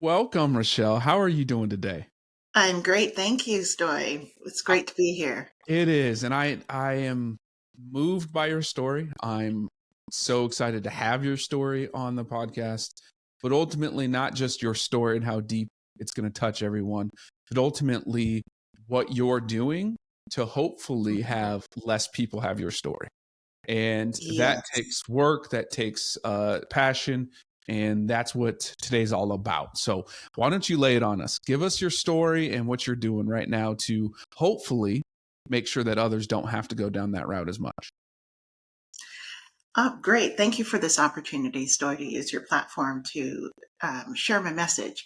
Welcome, Rochelle. How are you doing today? I'm great. Thank you, Stoy. It's Uh, great to be here. It is, and I am moved by your story. I'm so excited to have your story on the podcast, but ultimately not just your story and how deep it's going to touch everyone, but ultimately what you're doing to hopefully Mhm. have less people have your story. And that Yes. takes work, that takes passion, and that's what today's all about. So why don't you lay it on us? Give us your story and what you're doing right now to hopefully make sure that others don't have to go down that route as much. Oh, great. Thank you for this opportunity, Stoy, to use your platform to share my message.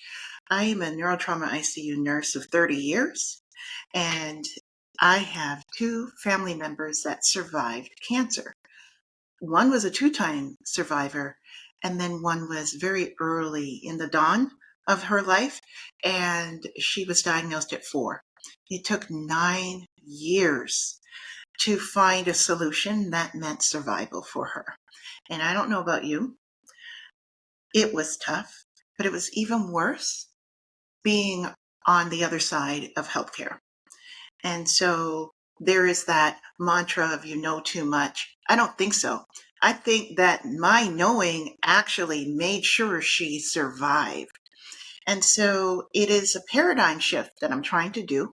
I am a Neurotrauma ICU nurse of 30 years, and I have two family members that survived cancer. One was a two-time survivor, and then one was very early in the dawn of her life, and she was diagnosed at 4. It took 9 years to find a solution that meant survival for her. And I don't know about you, it was tough, but it was even worse being on the other side of healthcare. And so there is that mantra of you know too much. I don't think so. I think that my knowing actually made sure she survived. And so it is a paradigm shift that I'm trying to do,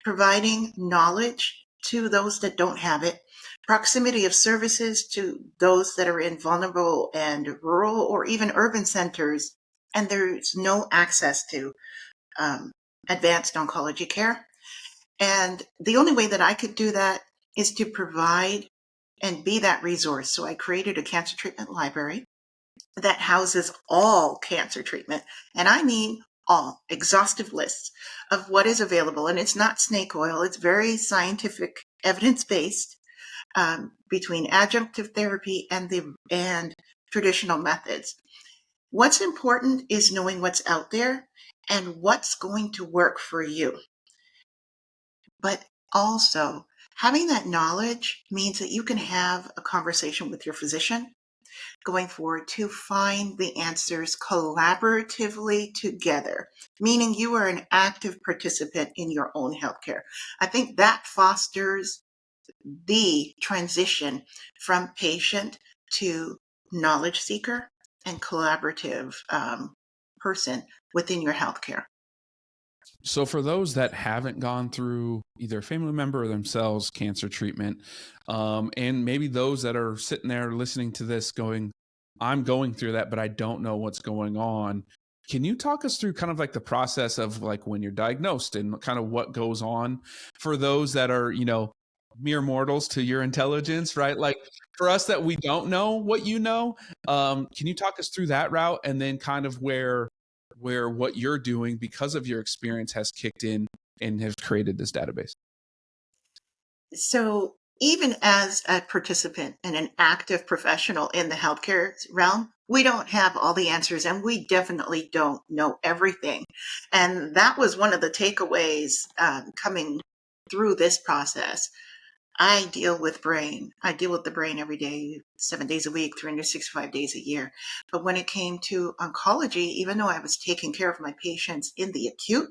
providing knowledge to those that don't have it, proximity of services to those that are in vulnerable and rural or even urban centers, and there's no access to um, advanced oncology care. And the only way that I could do that is to provide and be that resource. So I created a cancer treatment library that houses all cancer treatment. And I mean all exhaustive lists of what is available. And it's not snake oil. It's very scientific, evidence-based, between adjunctive therapy and traditional methods. What's important is knowing what's out there and what's going to work for you. But also, having that knowledge means that you can have a conversation with your physician going forward to find the answers collaboratively together, meaning you are an active participant in your own healthcare. I think that fosters the transition from patient to knowledge seeker and collaborative person within your healthcare. So, for those that haven't gone through either a family member or themselves cancer treatment, and maybe those that are sitting there listening to this going, I'm going through that, but I don't know what's going on. Can you talk us through kind of like the process of like when you're diagnosed and kind of what goes on for those that are, mere mortals to your intelligence, right? Like for us that we don't know what you know, can you talk us through that route and then kind of where what you're doing because of your experience has kicked in and has created this database? So, even as a participant and an active professional in the healthcare realm, we don't have all the answers and we definitely don't know everything. And that was one of the takeaways coming through this process. I deal with brain. I deal with the brain every day, 7 days a week, 365 days a year. But when it came to oncology, even though I was taking care of my patients in the acute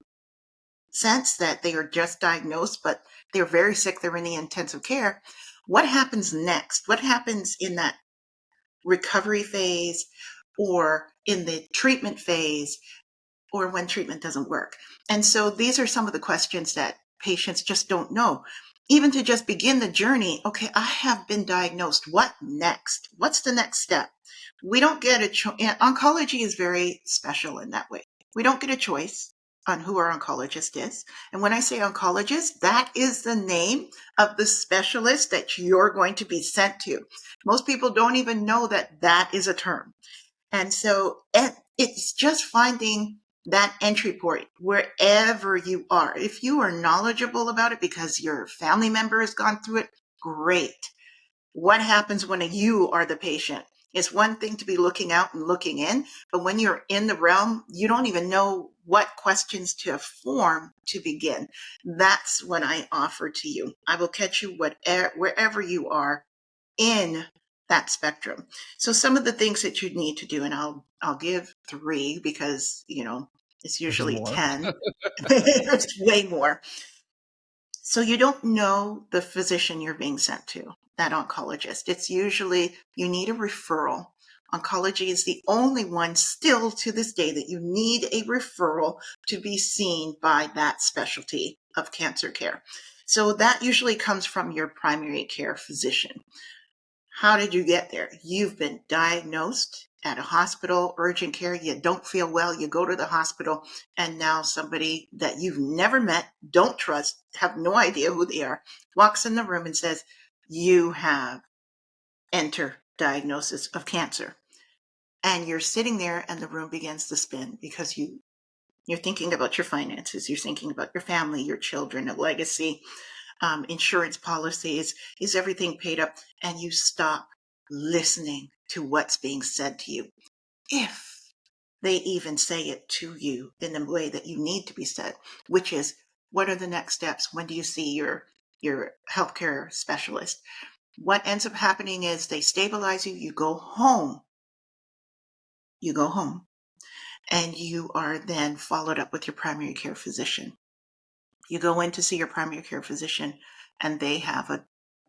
sense that they are just diagnosed, but they're very sick, they're in the intensive care, what happens next? What happens in that recovery phase or in the treatment phase or when treatment doesn't work? And so these are some of the questions that patients just don't know. Even to just begin the journey, okay, I have been diagnosed. What next? What's the next step? We don't get a choice. Oncology is very special in that way. We don't get a choice on who our oncologist is. And when I say oncologist, that is the name of the specialist that you're going to be sent to. Most people don't even know that that is a term. And so it's just finding that entry point wherever you are. If you are knowledgeable about it because your family member has gone through it, great. What happens when you are the patient? It's one thing to be looking out and looking in, but when you're in the realm, you don't even know what questions to form to begin. That's what I offer to you. I will catch you wherever you are in that spectrum. So some of the things that you need to do, and I'll give 3 because, it's There's usually more. 10. It's way more. So you don't know the physician you're being sent to, that oncologist. It's usually you need a referral. Oncology is the only one still to this day that you need a referral to be seen by that specialty of cancer care. So that usually comes from your primary care physician. How did you get there? You've been diagnosed at a hospital, urgent care, you don't feel well, you go to the hospital, and now somebody that you've never met, don't trust, have no idea who they are, walks in the room and says, you have enter diagnosis of cancer. And you're sitting there and the room begins to spin because you're thinking about your finances, you're thinking about your family, your children, a legacy, insurance policies, is everything paid up? And you stop listening to what's being said to you. If they even say it to you in the way that you need to be said, which is, what are the next steps? When do you see your healthcare specialist? What ends up happening is they stabilize you, you go home, and you are then followed up with your primary care physician. You go in to see your primary care physician, and they have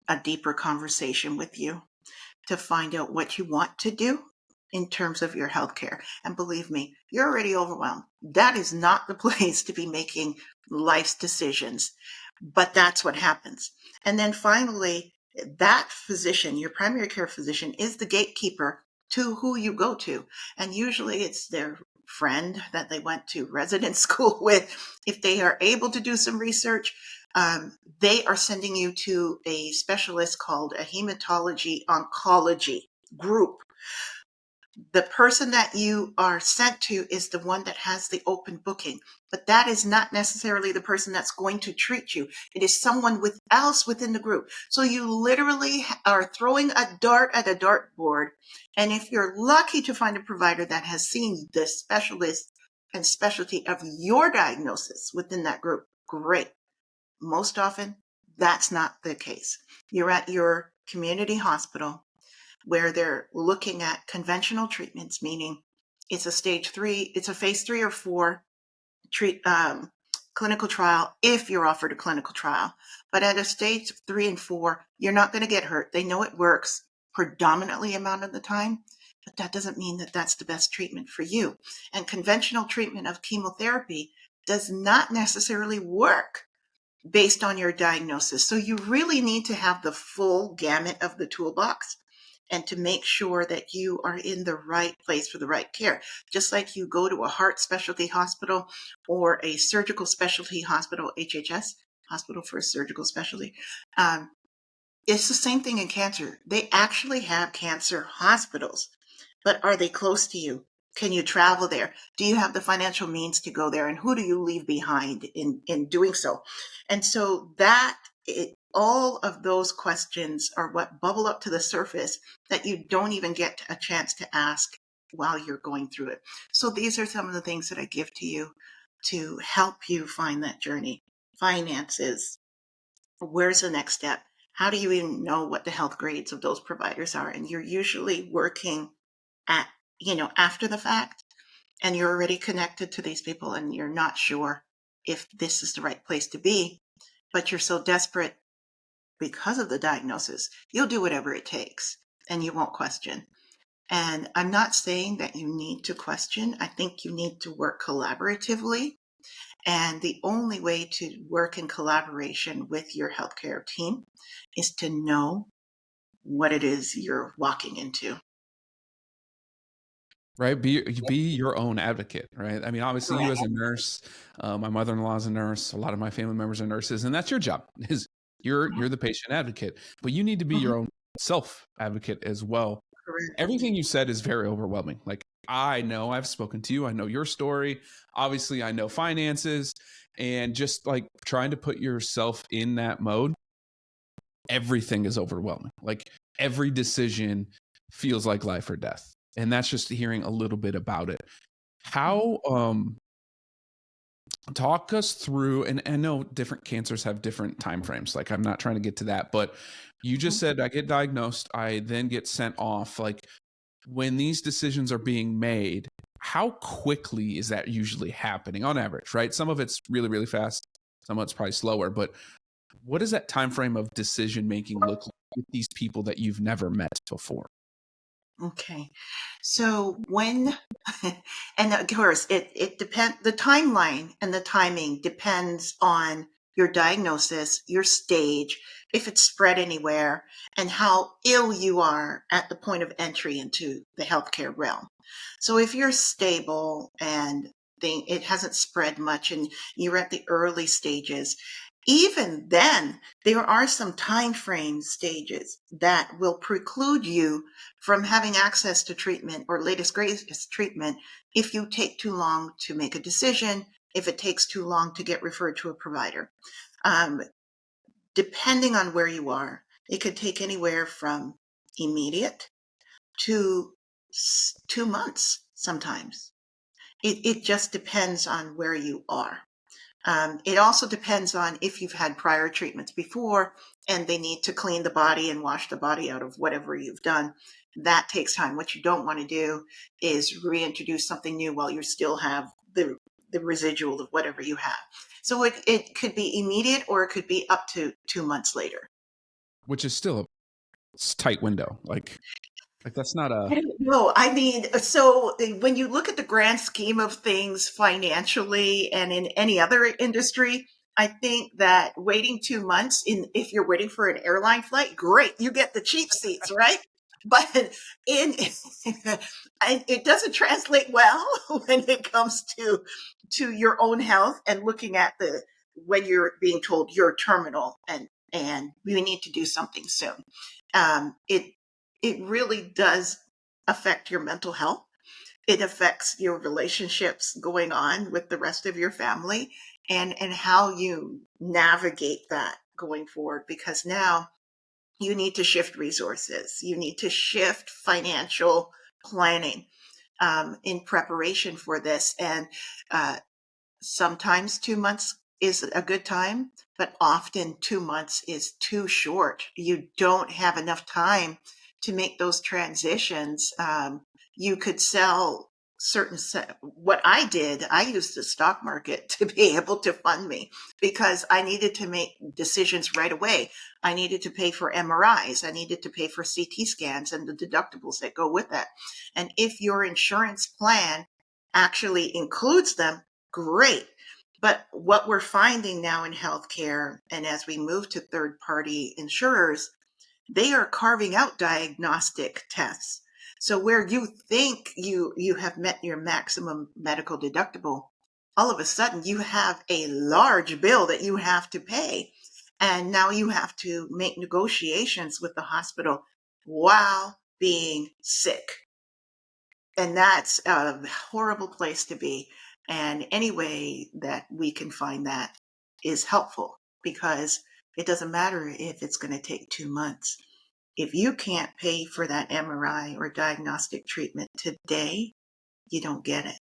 a deeper conversation with you to find out what you want to do in terms of your healthcare. And believe me, you're already overwhelmed. That is not the place to be making life's decisions, but that's what happens. And then finally, that physician, your primary care physician, is the gatekeeper to who you go to. And usually it's their friend that they went to resident school with. If they are able to do some research, they are sending you to a specialist called a hematology oncology group. The person that you are sent to is the one that has the open booking, but that is not necessarily the person that's going to treat you. It is someone else within the group. So you literally are throwing a dart at a dartboard. And if you're lucky to find a provider that has seen the specialist and specialty of your diagnosis within that group, great. Most often, that's not the case. You're at your community hospital where they're looking at conventional treatments, meaning it's a phase 3 or 4 clinical trial if you're offered a clinical trial. But at a stage 3 and 4, you're not going to get hurt. They know it works predominantly amount of the time, but that doesn't mean that that's the best treatment for you. And conventional treatment of chemotherapy does not necessarily work based on your diagnosis. So you really need to have the full gamut of the toolbox and to make sure that you are in the right place for the right care. Just like you go to a heart specialty hospital or a surgical specialty hospital, HHS, Hospital for Surgical Specialty. It's the same thing in cancer. They actually have cancer hospitals, but are they close to you? Can you travel there? Do you have the financial means to go there? And who do you leave behind in doing so? And so all of those questions are what bubble up to the surface that you don't even get a chance to ask while you're going through it. So these are some of the things that I give to you to help you find that journey. Finances, where's the next step? How do you even know what the health grades of those providers are? And you're usually working at, after the fact, and you're already connected to these people and you're not sure if this is the right place to be, but you're so desperate because of the diagnosis, you'll do whatever it takes and you won't question. And I'm not saying that you need to question. I think you need to work collaboratively. And the only way to work in collaboration with your healthcare team is to know what it is you're walking into. Right. Be your own advocate. Right. I mean, obviously you as a nurse, my mother-in-law is a nurse. A lot of my family members are nurses, and that's your job is you're the patient advocate, but you need to be your own self advocate as well. Correct. Everything you said is very overwhelming. Like, I know I've spoken to you. I know your story. Obviously I know finances, and just like trying to put yourself in that mode, everything is overwhelming. Like every decision feels like life or death. And that's just hearing a little bit about it. How Talk us through, and I know different cancers have different timeframes. Like, I'm not trying to get to that, but you just said I get diagnosed, I then get sent off. Like, when these decisions are being made, how quickly is that usually happening on average, right? Some of it's really, really fast, some of it's probably slower, but what does that time frame of decision making look like with these people that you've never met before? Okay. So when, and of course, it depends, the timeline and the timing depends on your diagnosis, your stage, if it's spread anywhere, and how ill you are at the point of entry into the healthcare realm. So if you're stable and it hasn't spread much and you're at the early stages, even then, there are some time frame stages that will preclude you from having access to treatment or latest greatest treatment if you take too long to make a decision, if it takes too long to get referred to a provider. Um, Depending on where you are, it could take anywhere from immediate to 2 months sometimes. It just depends on where you are. It also depends on if you've had prior treatments before and they need to clean the body and wash the body out of whatever you've done. That takes time. What you don't want to do is reintroduce something new while you still have the residual of whatever you have. So it could be immediate or it could be up to 2 months later. Which is still a tight window. Like that's not I a, don't know. I mean, so when you look at the grand scheme of things financially and in any other industry, I think that waiting 2 months if you're waiting for an airline flight, great, you get the cheap seats, right? But in it doesn't translate well when it comes to your own health and looking at when you're being told you're terminal and we need to do something soon. It really does affect your mental health. It affects your relationships going on with the rest of your family and how you navigate that going forward, because now you need to shift resources. You need to shift financial planning in preparation for this. And sometimes 2 months is a good time, but often 2 months is too short. You don't have enough time to make those transitions. You could sell what I did, I used the stock market to be able to fund me because I needed to make decisions right away. I needed to pay for MRIs. I needed to pay for CT scans and the deductibles that go with that. And if your insurance plan actually includes them, great. But what we're finding now in healthcare, and as we move to third party insurers, they are carving out diagnostic tests. So where you think you have met your maximum medical deductible, all of a sudden you have a large bill that you have to pay. And now you have to make negotiations with the hospital while being sick. And that's a horrible place to be. And any way that we can find that is helpful because it doesn't matter if it's going to take 2 months. If you can't pay for that MRI or diagnostic treatment today, you don't get it.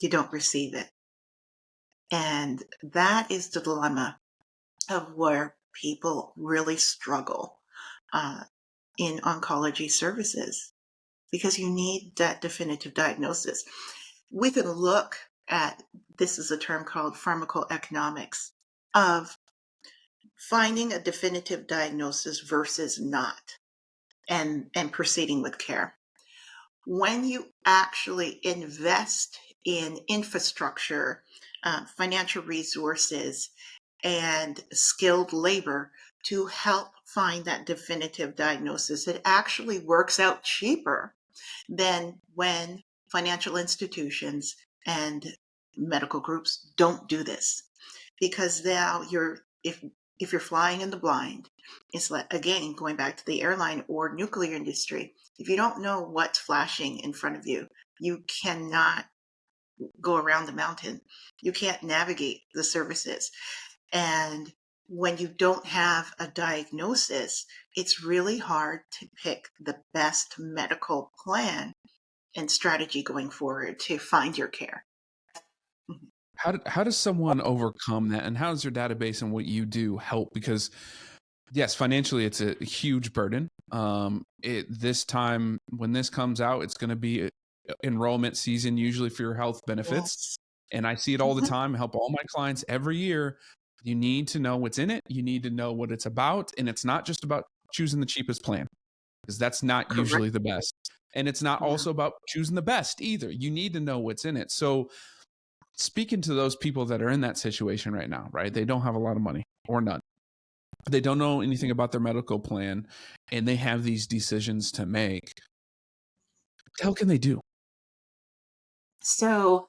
You don't receive it. And that is the dilemma of where people really struggle in oncology services because you need that definitive diagnosis. We can look at, this is a term called pharmacoeconomics, of finding a definitive diagnosis versus not, and proceeding with care. When you actually invest in infrastructure, financial resources, and skilled labor to help find that definitive diagnosis, it actually works out cheaper than when financial institutions and medical groups don't do this. Because now if you're flying in the blind, it's like, again, going back to the airline or nuclear industry, if you don't know what's flashing in front of you, you cannot go around the mountain. You can't navigate the services. And when you don't have a diagnosis, it's really hard to pick the best medical plan and strategy going forward to find your care. how does someone overcome that, and how does your database and what you do help? Because yes, financially, it's a huge burden. This time when this comes out, it's going to be enrollment season, usually for your health benefits. Yes. And I see it all the time. I help all my clients every year. You need to know what's in it. You need to know what it's about. And it's not just about choosing the cheapest plan, because that's not Correct. usually the best. And it's not Yeah. also about choosing the best either. You need to know what's in it. So speaking to those people that are in that situation right now, right? They don't have a lot of money or none. They don't know anything about their medical plan, and they have these decisions to make. What can they do? So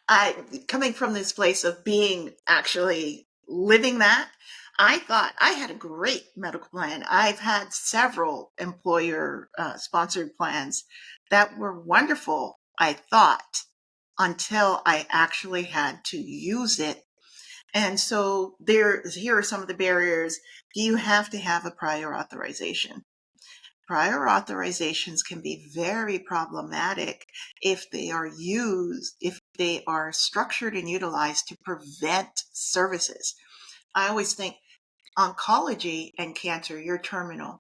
I, coming from this place of being actually living that, I thought I had a great medical plan. I've had several employer sponsored plans that were wonderful, I thought, until I actually had to use it. And so here are some of the barriers. You have to have a prior authorization. Prior authorizations can be very problematic if they are structured and utilized to prevent services. I always think oncology and cancer, you're terminal.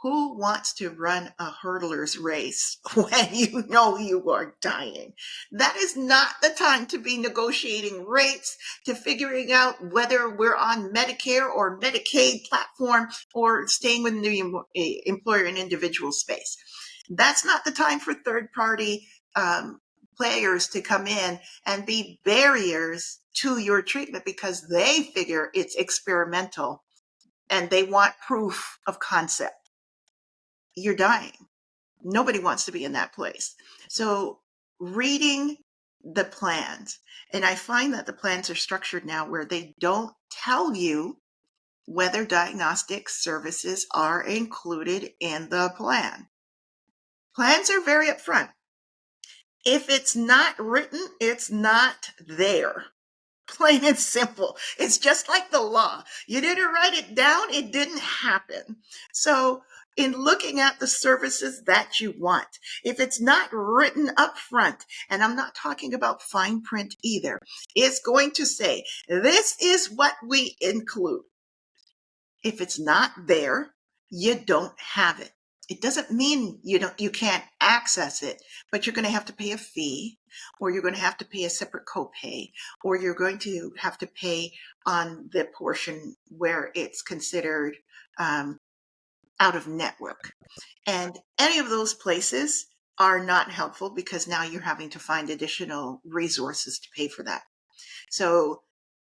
Who wants to run a hurdler's race when you know you are dying? That is not the time to be negotiating rates, to figuring out whether we're on Medicare or Medicaid platform or staying within the employer and individual space. That's not the time for third-party players to come in and be barriers to your treatment because they figure it's experimental and they want proof of concept. You're dying. Nobody wants to be in that place. So reading the plans, and I find that the plans are structured now where they don't tell you whether diagnostic services are included in the plan. Plans are very upfront. If it's not written, it's not there. Plain and simple. It's just like the law. You didn't write it down, it didn't happen. So in looking at the services that you want, if it's not written up front, and I'm not talking about fine print either, it's going to say, this is what we include. If it's not there, you don't have it. It doesn't mean you can't access it, but you're going to have to pay a fee, or you're going to have to pay a separate copay, or you're going to have to pay on the portion where it's considered out of network. And any of those places are not helpful because now you're having to find additional resources to pay for that. So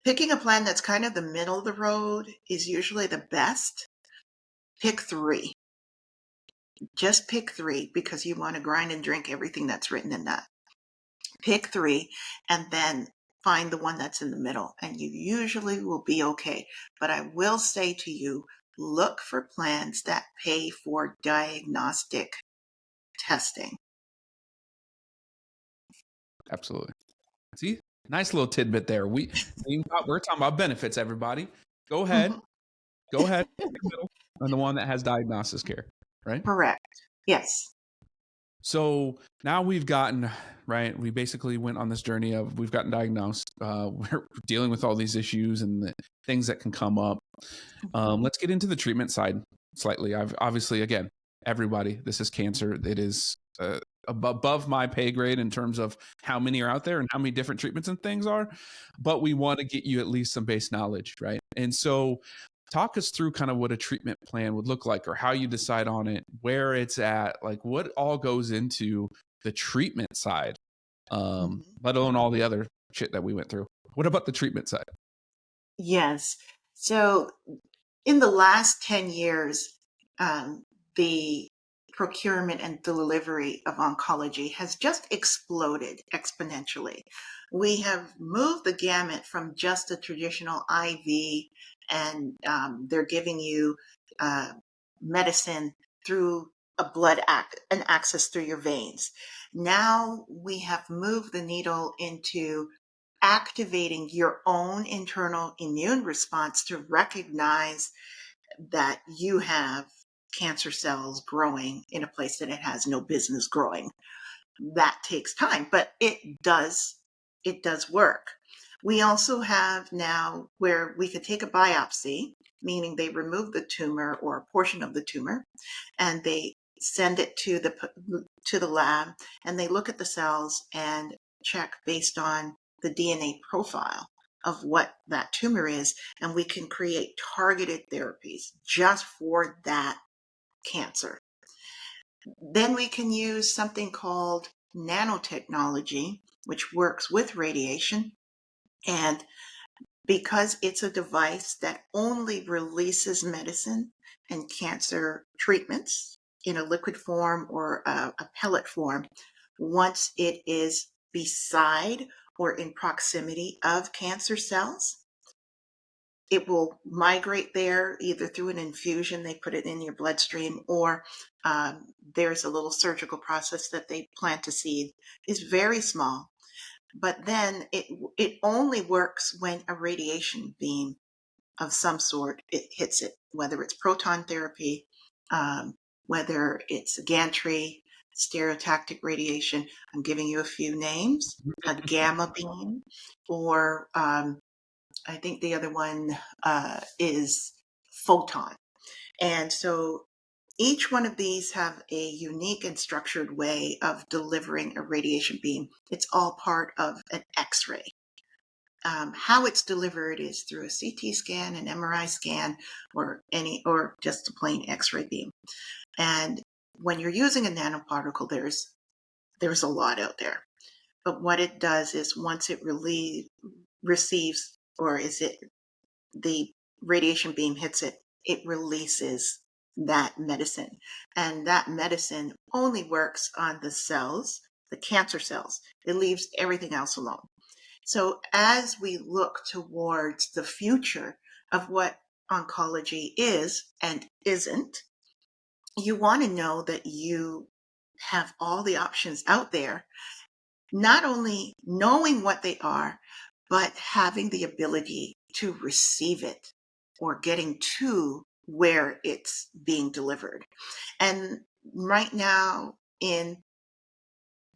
picking a plan that's kind of the middle of the road is usually the best. Pick three. Just pick three because you want to grind and drink everything that's written in that. Pick three and then find the one that's in the middle, and you usually will be okay. But I will say to you, look for plans that pay for diagnostic testing. Absolutely. See, nice little tidbit there. We're talking about benefits, everybody. Go ahead. Go ahead. And the one that has diagnosis care, right? Correct. Yes. So now we've gotten, right, we basically went on this journey of we've gotten diagnosed. We're dealing with all these issues and the things that can come up. Let's get into the treatment side slightly. I've obviously, again, everybody, this is cancer. It is above my pay grade in terms of how many are out there and how many different treatments and things are. But we want to get you at least some base knowledge, right? And so talk us through kind of what a treatment plan would look like, or how you decide on it, where it's at, like what all goes into the treatment side, let alone all the other shit that we went through. What about the treatment side? Yes. So in the last 10 years, the procurement and delivery of oncology has just exploded exponentially. We have moved the gamut from just a traditional IV, and they're giving you medicine through a an access through your veins. Now we have moved the needle into activating your own internal immune response to recognize that you have cancer cells growing in a place that it has no business growing. That takes time, but it does it does work. We also have now where we could take a biopsy, meaning they remove the tumor or a portion of the tumor, and they send it to the lab, and they look at the cells and check based on the DNA profile of what that tumor is, and we can create targeted therapies just for that cancer. Then we can use something called nanotechnology, which works with radiation. And because it's a device that only releases medicine and cancer treatments in a liquid form or a pellet form, once it is beside or in proximity of cancer cells, it will migrate there either through an infusion, they put it in your bloodstream, or there's a little surgical process that they plant a seed. It's very small, but then it only works when a radiation beam of some sort it hits it, whether it's proton therapy, whether it's gantry, stereotactic radiation. I'm giving you a few names: a gamma beam, or I think the other one is photon. And so each one of these have a unique and structured way of delivering a radiation beam. It's all part of an X-ray. How it's delivered is through a CT scan, an MRI scan, or just a plain X-ray beam. And when you're using a nanoparticle, there's a lot out there. But what it does is once it receives, or is it the radiation beam hits it, it releases that medicine. And that medicine only works on the cells, the cancer cells. It leaves everything else alone. So as we look towards the future of what oncology is and isn't, you want to know that you have all the options out there, not only knowing what they are, but having the ability to receive it or getting to where it's being delivered. And right now in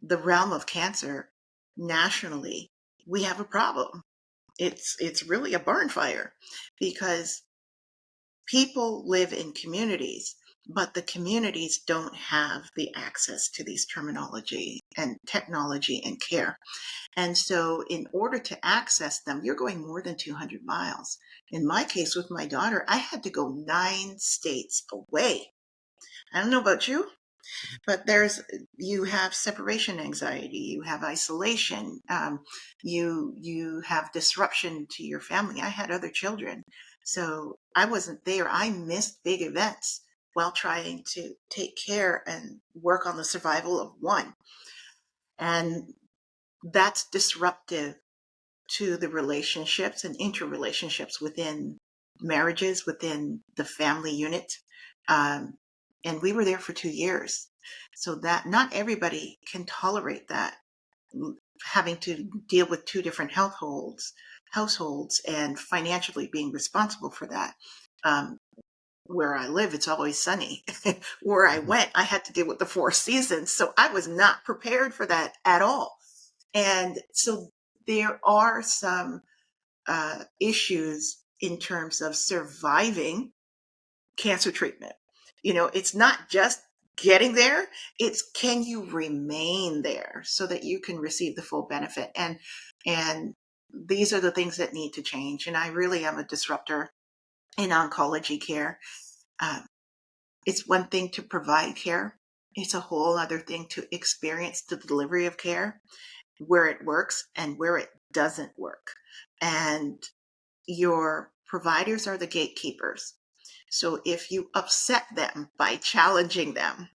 the realm of cancer, nationally, we have a problem. It's really a barn fire because people live in communities, but the communities don't have the access to these terminology and technology and care. And so in order to access them, you're going more than 200 miles. In my case with my daughter, I had to go 9 states away. I don't know about you, but you have separation anxiety, you have isolation, you have disruption to your family. I had other children, so I wasn't there. I missed big events while trying to take care and work on the survival of one. And that's disruptive to the relationships and interrelationships within marriages, within the family unit. And we were there for 2 years. So that not everybody can tolerate that, having to deal with 2 different households and financially being responsible for that. Where I live, it's always sunny. Where I went, I had to deal with the 4 seasons. So I was not prepared for that at all. And so there are some issues in terms of surviving cancer treatment. It's not just getting there, it's can you remain there so that you can receive the full benefit. And these are the things that need to change. And I really am a disruptor in oncology care. It's one thing to provide care. It's a whole other thing to experience the delivery of care, where it works and where it doesn't work. And your providers are the gatekeepers. So if you upset them by challenging them,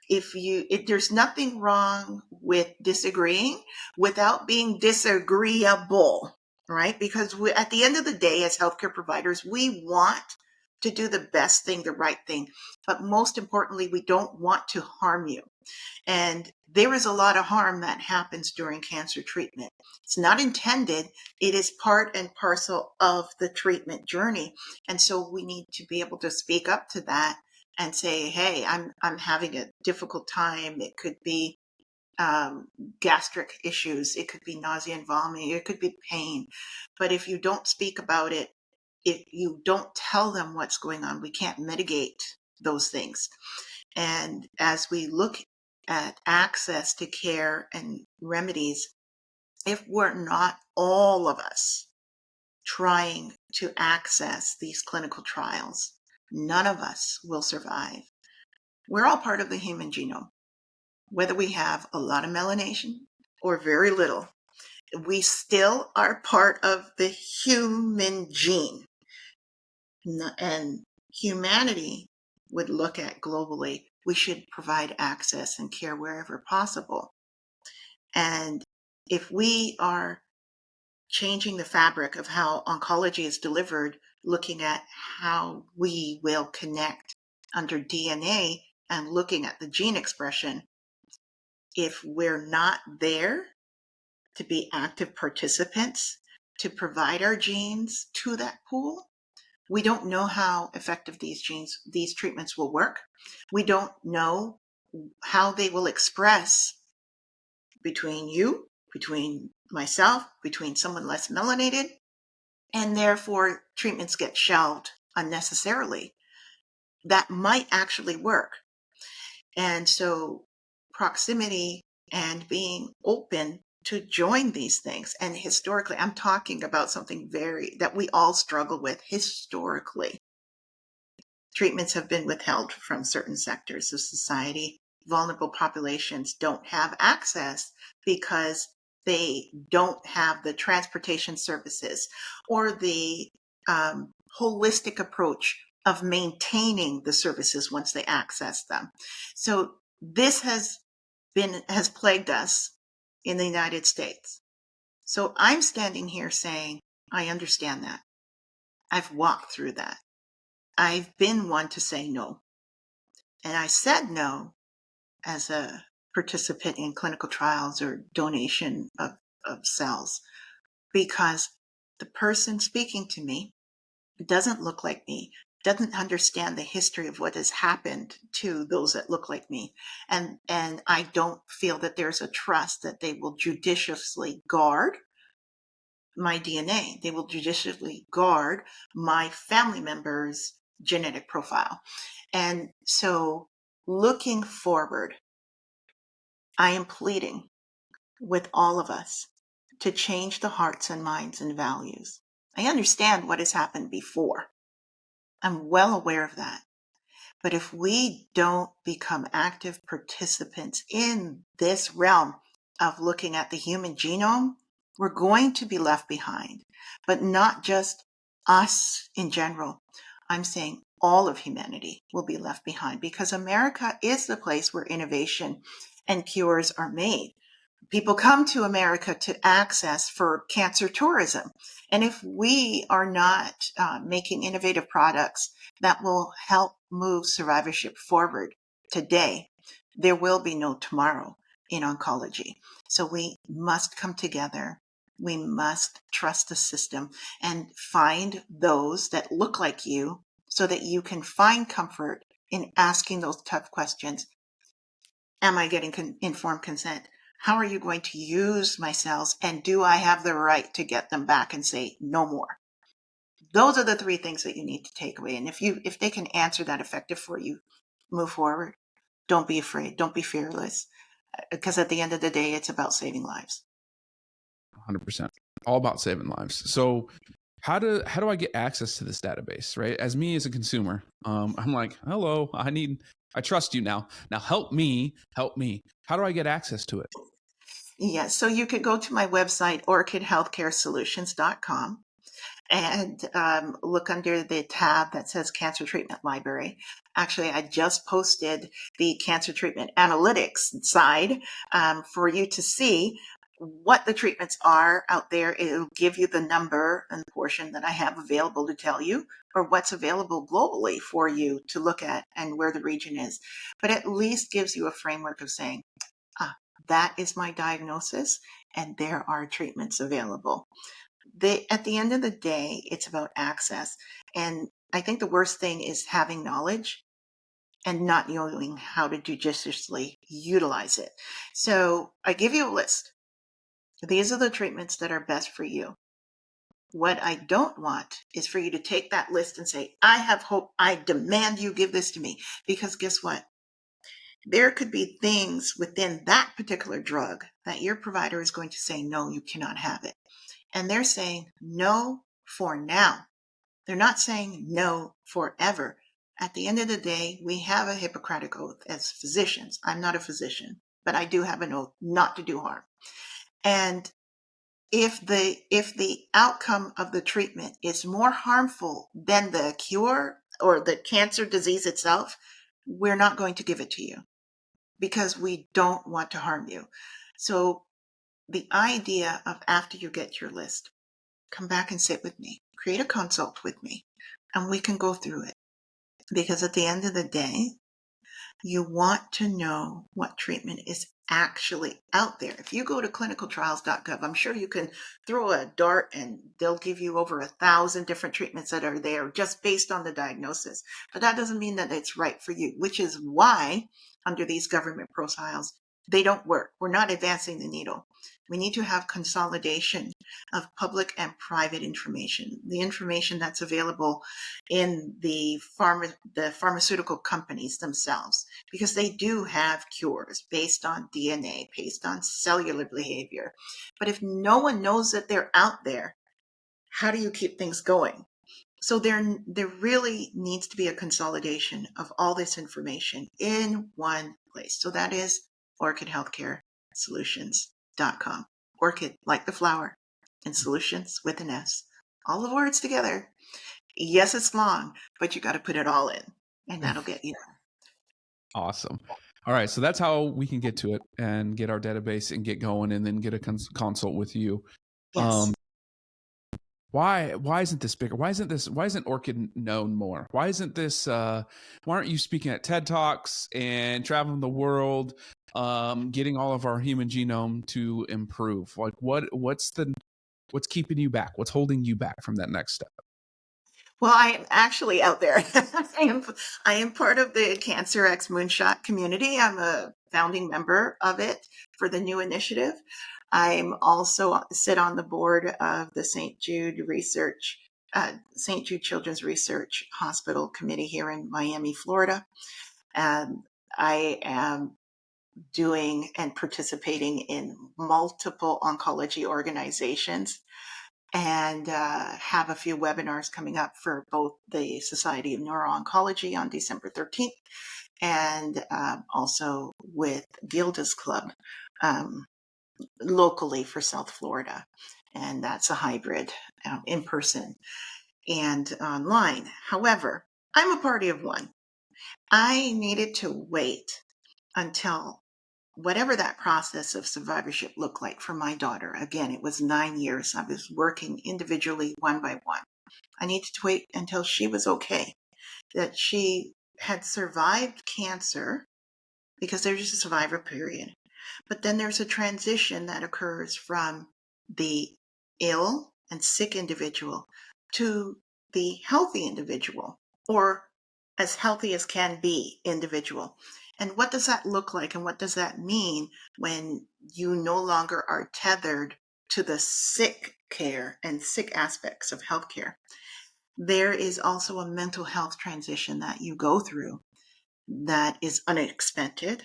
there's nothing wrong with disagreeing without being disagreeable, right? Because at the end of the day, as healthcare providers, we want to do the best thing, the right thing. But most importantly, we don't want to harm you. And there is a lot of harm that happens during cancer treatment. It's not intended. It is part and parcel of the treatment journey. And so we need to be able to speak up to that and say, hey, I'm having a difficult time. It could be gastric issues. It could be nausea and vomiting. It could be pain. But if you don't speak about it, if you don't tell them what's going on, we can't mitigate those things. And as we look at access to care and remedies, if we're not all of us trying to access these clinical trials, none of us will survive. We're all part of the human genome. Whether we have a lot of melanation or very little, we still are part of the human gene. And humanity would look at globally, we should provide access and care wherever possible. And if we are changing the fabric of how oncology is delivered, looking at how we will connect under DNA and looking at the gene expression, if we're not there to be active participants, to provide our genes to that pool, we don't know how effective these treatments will work. We don't know how they will express between you, between myself, between someone less melanated, and therefore treatments get shelved unnecessarily. That might actually work. And so proximity and being open to join these things. And historically, I'm talking about something that we all struggle with historically. Treatments have been withheld from certain sectors of society. Vulnerable populations don't have access because they don't have the transportation services or the holistic approach of maintaining the services once they access them. So this has plagued us in the United States. So I'm standing here saying, I understand that. I've walked through that. I've been one to say no. And I said no as a participant in clinical trials or donation of cells because the person speaking to me doesn't look like me, doesn't understand the history of what has happened to those that look like me. And I don't feel that there's a trust that they will judiciously guard my DNA. They will judiciously guard my family members' genetic profile. And so looking forward, I am pleading with all of us to change the hearts and minds and values. I understand what has happened before. I'm well aware of that. But if we don't become active participants in this realm of looking at the human genome, we're going to be left behind. But not just us in general. I'm saying all of humanity will be left behind because America is the place where innovation and cures are made. People come to America to access for cancer tourism. And if we are not making innovative products that will help move survivorship forward today, there will be no tomorrow in oncology. So we must come together. We must trust the system and find those that look like you so that you can find comfort in asking those tough questions. Am I getting informed consent? How are you going to use my cells? And do I have the right to get them back and say no more? Those are the three things that you need to take away. And if they can answer that effective for you, move forward. Don't be afraid. Don't be fearless. Because at the end of the day, it's about saving lives. 100%. All about saving lives. So how do I get access to this database, right? As me as a consumer, I'm like, hello, I trust you now. Now help me. How do I get access to it? Yes. So you could go to my website, orchidhealthcaresolutions.com, and look under the tab that says Cancer Treatment Library. Actually, I just posted the cancer treatment analytics side for you to see what the treatments are out there. It'll give you the number and the portion that I have available to tell you, or what's available globally for you to look at and where the region is. But at least gives you a framework of saying, that is my diagnosis, and there are treatments available. At the end of the day, it's about access. And I think the worst thing is having knowledge and not knowing how to judiciously utilize it. So I give you a list. These are the treatments that are best for you. What I don't want is for you to take that list and say, I have hope. I demand you give this to me. Because guess what? There could be things within that particular drug that your provider is going to say, no, you cannot have it. And they're saying no for now. They're not saying no forever. At the end of the day, we have a Hippocratic oath as physicians. I'm not a physician, but I do have an oath not to do harm. And if the outcome of the treatment is more harmful than the cure or the cancer disease itself, we're not going to give it to you because we don't want to harm you. So the idea of, after you get your list, come back and sit with me, create a consult with me, and we can go through it. Because at the end of the day, you want to know what treatment is actually out there. If you go to clinicaltrials.gov, I'm sure you can throw a dart and they'll give you over 1,000 different treatments that are there just based on the diagnosis. But that doesn't mean that it's right for you, which is why under these government profiles, they don't work. We're not advancing the needle. We need to have consolidation of public and private information, the information that's available in the pharmaceutical companies themselves, because they do have cures based on DNA, based on cellular behavior. But if no one knows that they're out there, how do you keep things going? So there really needs to be a consolidation of all this information in one place. So that is orchidhealthcaresolutions.com. Orchid, like the flower, and solutions with an S. All the words together. Yes, it's long, but you got to put it all in, and that'll get you there. Awesome. All right. So that's how we can get to it and get our database and get going and then get a consult with you. Yes. Why isn't this bigger? Why isn't Orchid known more? Why isn't this, why aren't you speaking at TED Talks and traveling the world, getting all of our human genome to improve? Like what's keeping you back? What's holding you back from that next step? Well, I am actually out there. I am part of the Cancer X Moonshot community. I'm a founding member of it for the new initiative. I'm also sit on the board of the St. Jude Children's Research Hospital Committee here in Miami, Florida. And I am doing and participating in multiple oncology organizations, and have a few webinars coming up for both the Society of Neuro-Oncology on December 13th and also with Gilda's Club locally for South Florida. And that's a hybrid, in person and online. However, I'm a party of one. I needed to wait until whatever that process of survivorship looked like for my daughter. Again, it was 9 years. I was working individually one by one. I needed to wait until she was okay, that she had survived cancer, because there's a survivor period. But then there's a transition that occurs from the ill and sick individual to the healthy individual, or as healthy as can be individual. And what does that look like? And what does that mean when you no longer are tethered to the sick care and sick aspects of healthcare? There is also a mental health transition that you go through that is unexpected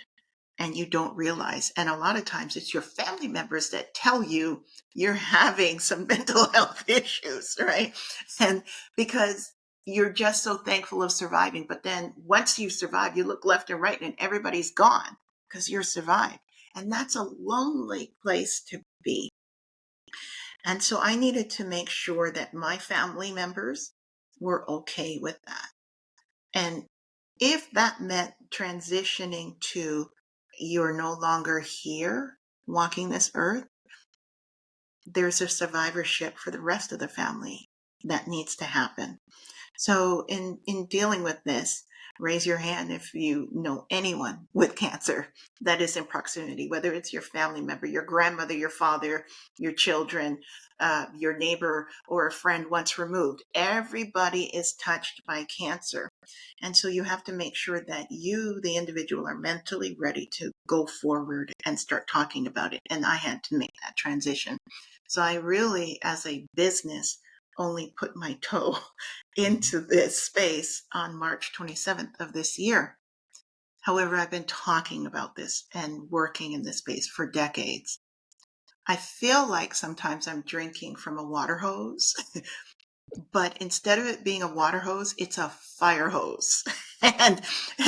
and you don't realize. And a lot of times it's your family members that tell you you're having some mental health issues, right? And because you're just so thankful of surviving. But then once you survive, you look left and right and everybody's gone because you're survived. And that's a lonely place to be. And so I needed to make sure that my family members were okay with that. And if that meant transitioning to you're no longer here walking this earth, there's a survivorship for the rest of the family that needs to happen. So in dealing with this, Raise your hand if you know anyone with cancer that is in proximity, whether it's your family member, your grandmother, your father, your children, your neighbor, or a friend once removed. Everybody is touched by cancer. And so you have to make sure that you, the individual, are mentally ready to go forward and start talking about it. And I had to make that transition. So I really, as a business, only put my toe into this space on March 27th of this year. However, I've been talking about this and working in this space for decades. I feel like sometimes I'm drinking from a water hose, but instead of it being a water hose, it's a fire hose. and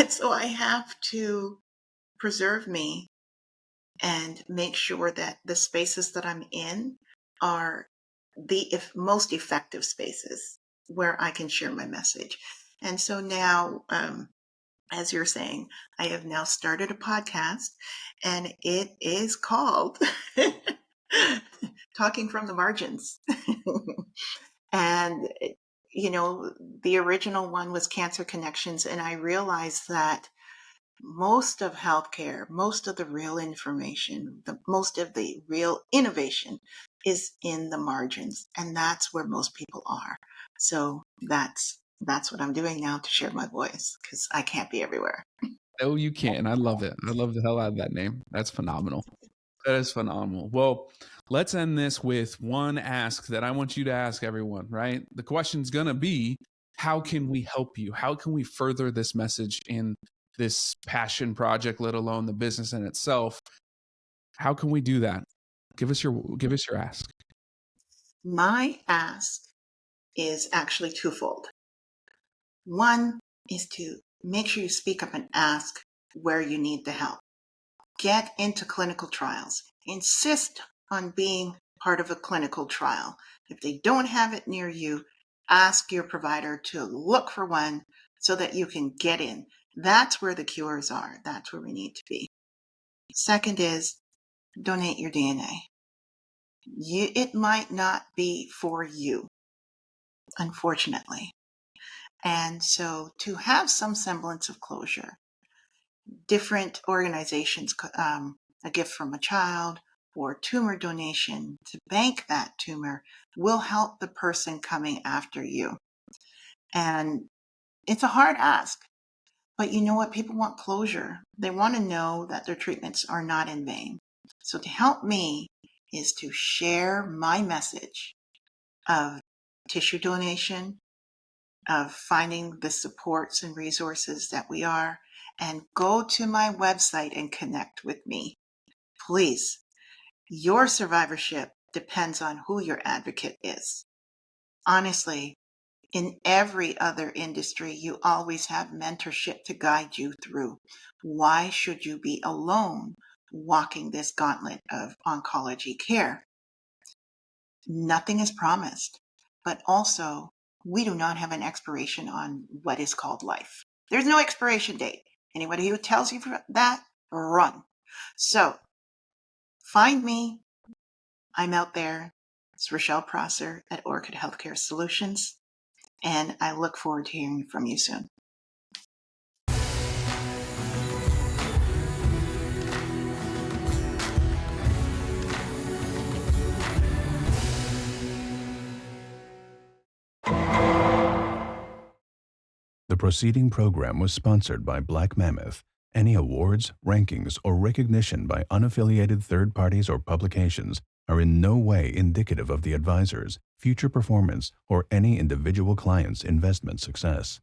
so I have to preserve me and make sure that the spaces that I'm in are the most effective spaces where I can share my message. And so now, as you're saying, I have now started a podcast, and it is called Talking from the Margins. And, the original one was Cancer Connections. And I realized that most of healthcare, most of the real information, most of the real innovation is in the margins. And that's where most people are. So that's what I'm doing now to share my voice, because I can't be everywhere. Oh, you can. I love it. I love the hell out of that name. That's phenomenal. That is phenomenal. Well, let's end this with one ask that I want you to ask everyone, right? The question's going to be, how can we help you? How can we further this message in this passion project, let alone the business in itself? How can we do that? Give us your ask. My ask is actually twofold. One is to make sure you speak up and ask where you need the help. Get into clinical trials. Insist on being part of a clinical trial. If they don't have it near you, ask your provider to look for one so that you can get in. That's where the cures are. That's where we need to be. Second is donate your DNA. It might not be for you, unfortunately. And so to have some semblance of closure, different organizations, a gift from a child or tumor donation to bank that tumor will help the person coming after you. And it's a hard ask, but you know what? People want closure. They want to know that their treatments are not in vain. So to help me is to share my message of tissue donation, of finding the supports and resources that we are, and go to my website and connect with me. Please, your survivorship depends on who your advocate is. Honestly, in every other industry, you always have mentorship to guide you through. Why should you be alone walking this gauntlet of oncology care? Nothing is promised, but also we do not have an expiration on what is called life. There's no expiration date. Anybody who tells you that, run. So find me. I'm out there. It's Rochelle Prosser at Orchid Healthcare Solutions, and I look forward to hearing from you soon. The preceding program was sponsored by Black Mammoth. Any awards, rankings, or recognition by unaffiliated third parties or publications are in no way indicative of the advisor's future performance or any individual client's investment success.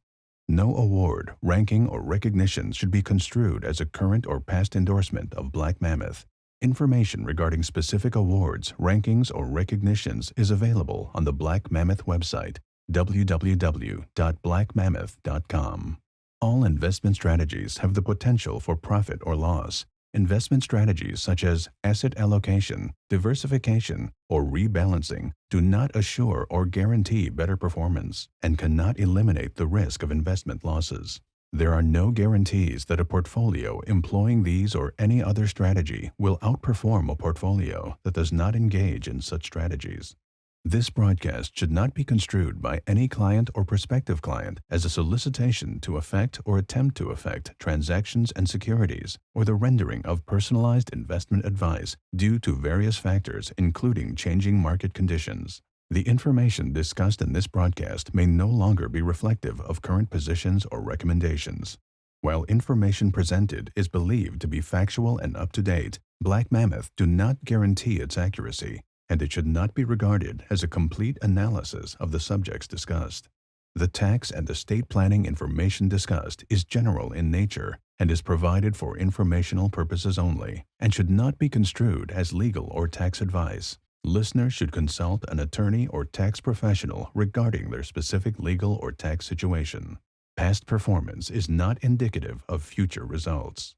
No award, ranking, or recognition should be construed as a current or past endorsement of Black Mammoth. Information regarding specific awards, rankings, or recognitions is available on the Black Mammoth website, www.blackmammoth.com. All investment strategies have the potential for profit or loss. Investment strategies such as asset allocation, diversification, or rebalancing do not assure or guarantee better performance and cannot eliminate the risk of investment losses. There are no guarantees that a portfolio employing these or any other strategy will outperform a portfolio that does not engage in such strategies. This broadcast should not be construed by any client or prospective client as a solicitation to affect or attempt to affect transactions and securities, or the rendering of personalized investment advice due to various factors, including changing market conditions. The information discussed in this broadcast may no longer be reflective of current positions or recommendations. While information presented is believed to be factual and up-to-date, Black Mammoth do not guarantee its accuracy, and it should not be regarded as a complete analysis of the subjects discussed. The tax and estate planning information discussed is general in nature and is provided for informational purposes only, and should not be construed as legal or tax advice. Listeners should consult an attorney or tax professional regarding their specific legal or tax situation. Past performance is not indicative of future results.